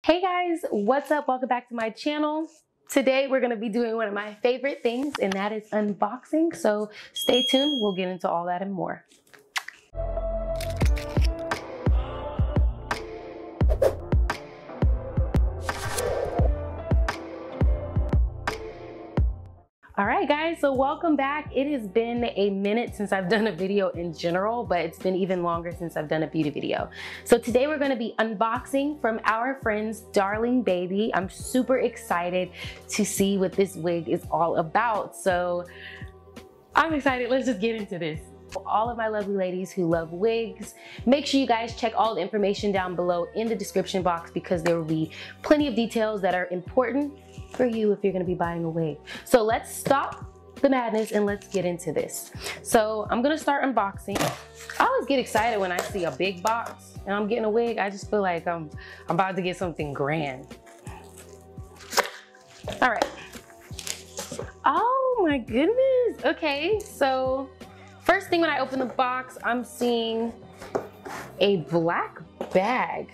Hey guys, what's up? Welcome back to my channel. Today we're going to be doing one of my favorite things, and that is unboxing. So stay tuned, we'll get into all that and more. All right guys, so welcome back. It has been a minute since I've done a video in general, but it's been even longer since I've done a beauty video. So today we're gonna be unboxing from our friends Darlingbaby. I'm super excited to see what this wig is all about. So I'm excited, let's just get into this. All of my lovely ladies who love wigs, make sure you guys check all the information down below in the description box because there will be plenty of details that are important for you if you're going to be buying a wig. So let's stop the madness and let's get into this. So I'm going to start unboxing. I always get excited when I see a big box and I'm getting a wig. I just feel like I'm about to get something grand. All right. Oh my goodness. Okay, so first thing when I open the box, I'm seeing a black bag.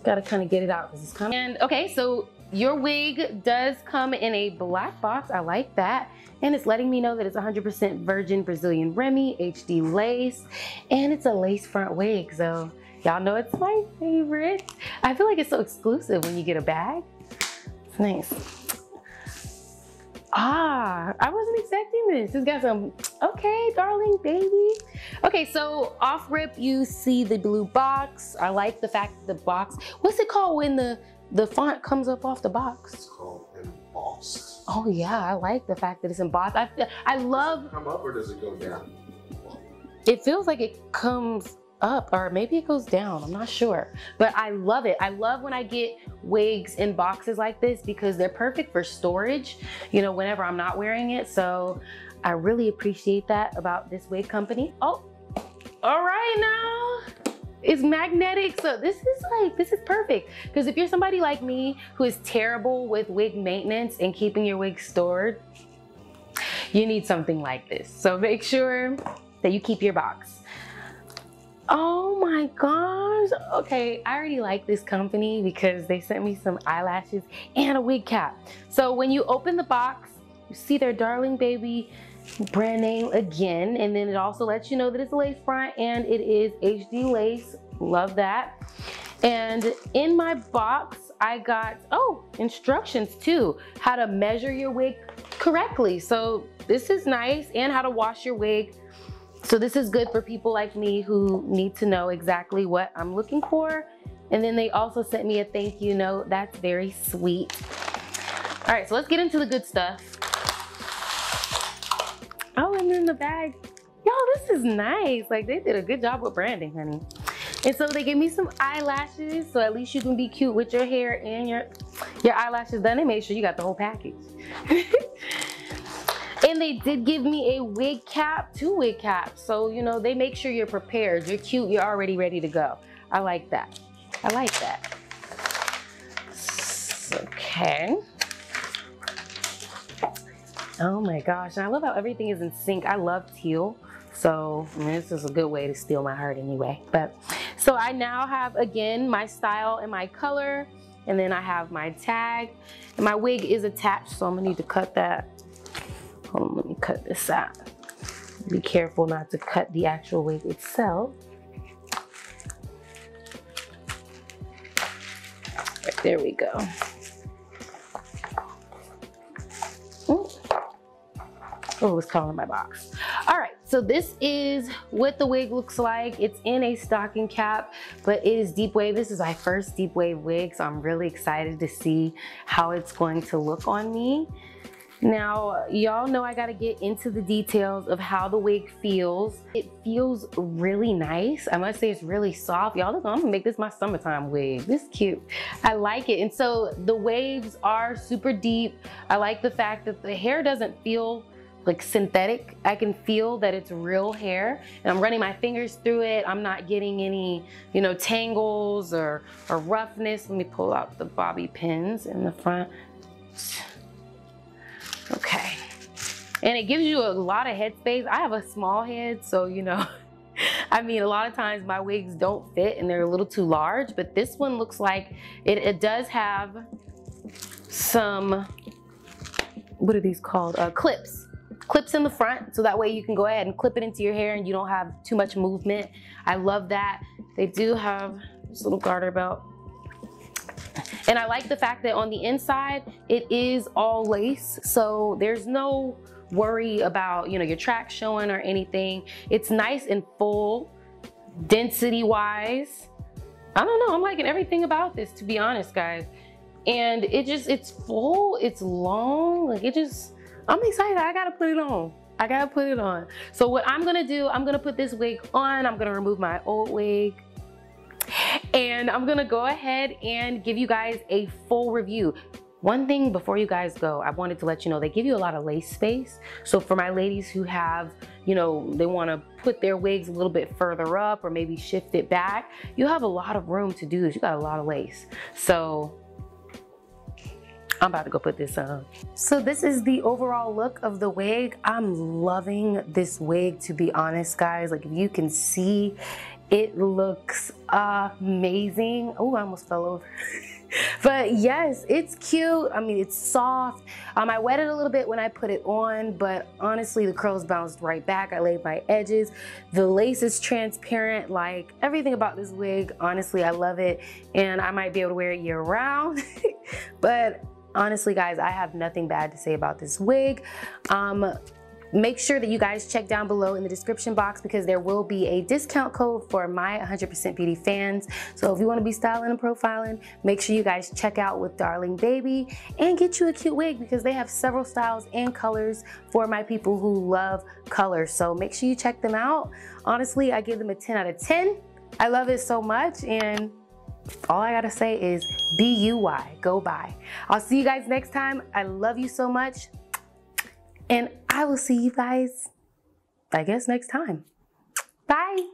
Gotta kind of get it out because it's coming. And okay, so your wig does come in a black box. I like that. And it's letting me know that it's 100% virgin Brazilian Remy, HD lace, and it's a lace front wig. So y'all know it's my favorite. I feel like it's so exclusive when you get a bag. It's nice. Ah, I wasn't expecting this. It's got some, okay, Darlingbaby. Okay, so off rip, you see the blue box. I like the fact that the box, what's it called when the font comes up off the box? It's called embossed. Oh yeah, I like the fact that it's embossed. I love. Does it come up or does it go down? It feels like it comes up, or maybe it goes down, I'm not sure, but I love it. I love when I get wigs in boxes like this because they're perfect for storage, you know, whenever I'm not wearing it. So I really appreciate that about this wig company. Oh, all right, now it's magnetic. So this is perfect because if you're somebody like me who is terrible with wig maintenance and keeping your wig stored, you need something like this. So make sure that you keep your box. Oh my gosh. Okay, I already like this company because they sent me some eyelashes and a wig cap. So when you open the box, you see their Darlingbaby brand name again, and then it also lets you know that it's a lace front and it is HD lace. Love that. And in my box, I got, oh, instructions too, how to measure your wig correctly. So this is nice, and how to wash your wig. So this is good for people like me who need to know exactly what I'm looking for. And then they also sent me a thank you note. That's very sweet. All right, so let's get into the good stuff. Oh, and then the bag. Y'all, this is nice. Like, they did a good job with branding, honey. And so they gave me some eyelashes, so at least you can be cute with your hair and your eyelashes done. They made sure you got the whole package. And they did give me a wig cap, 2 wig caps. So, you know, they make sure you're prepared. You're cute, you're already ready to go. I like that. I like that. Okay. Oh my gosh, and I love how everything is in sync. I love teal. So, I mean, this is a good way to steal my heart anyway. But, so I now have, again, my style and my color. And then I have my tag. And my wig is attached, so I'm gonna need to cut that. Hold on, let me cut this out. Be careful not to cut the actual wig itself. Right, there we go. Ooh. Oh, it's calling my box. All right, so this is what the wig looks like. It's in a stocking cap, but it is deep wave. This is my first deep wave wig, so I'm really excited to see how it's going to look on me. Now, y'all know I gotta get into the details of how the wig feels. It feels really nice. I must say it's really soft. Y'all look, I'm gonna make this my summertime wig. This is cute. I like it. And so the waves are super deep. I like the fact that the hair doesn't feel like synthetic. I can feel that it's real hair, and I'm running my fingers through it. I'm not getting any, you know, tangles or roughness. Let me pull out the bobby pins in the front. Okay, and it gives you a lot of head space. I have a small head, so you know, I mean, a lot of times my wigs don't fit and they're a little too large, but this one looks like it does have some, what are these called? Clips in the front, so that way you can go ahead and clip it into your hair and you don't have too much movement. I love that. They do have this little garter belt. And I like the fact that on the inside, it is all lace, so there's no worry about, you know, your track showing or anything. It's nice and full, density-wise. I don't know, I'm liking everything about this, to be honest, guys. And it's full, it's long, like I'm excited. I gotta put it on. I gotta put it on. So what I'm gonna do, I'm gonna put this wig on. I'm gonna remove my old wig. And I'm gonna go ahead and give you guys a full review. One thing before you guys go, I wanted to let you know, they give you a lot of lace space. So for my ladies who have, you know, they wanna put their wigs a little bit further up or maybe shift it back, you have a lot of room to do this. You got a lot of lace. So I'm about to go put this on. So this is the overall look of the wig. I'm loving this wig, to be honest, guys. Like, if you can see, it looks amazing. Oh, I almost fell over. But yes, it's cute. I mean, it's soft. I wetted a little bit when I put it on, but honestly, the curls bounced right back. I laid my edges. The lace is transparent. Like, everything about this wig, honestly, I love it. And I might be able to wear it year round. But honestly, guys, I have nothing bad to say about this wig. Make sure that you guys check down below in the description box, because there will be a discount code for my 100% Beauty fans. So if you want to be styling and profiling, make sure you guys check out with Darlingbaby and get you a cute wig, because they have several styles and colors for my people who love colors. So make sure you check them out. Honestly, I give them a 10 out of 10. I love it so much, and all I gotta say is BUY, go buy. I'll see you guys next time. I love you so much. And I will see you guys, I guess, next time. Bye.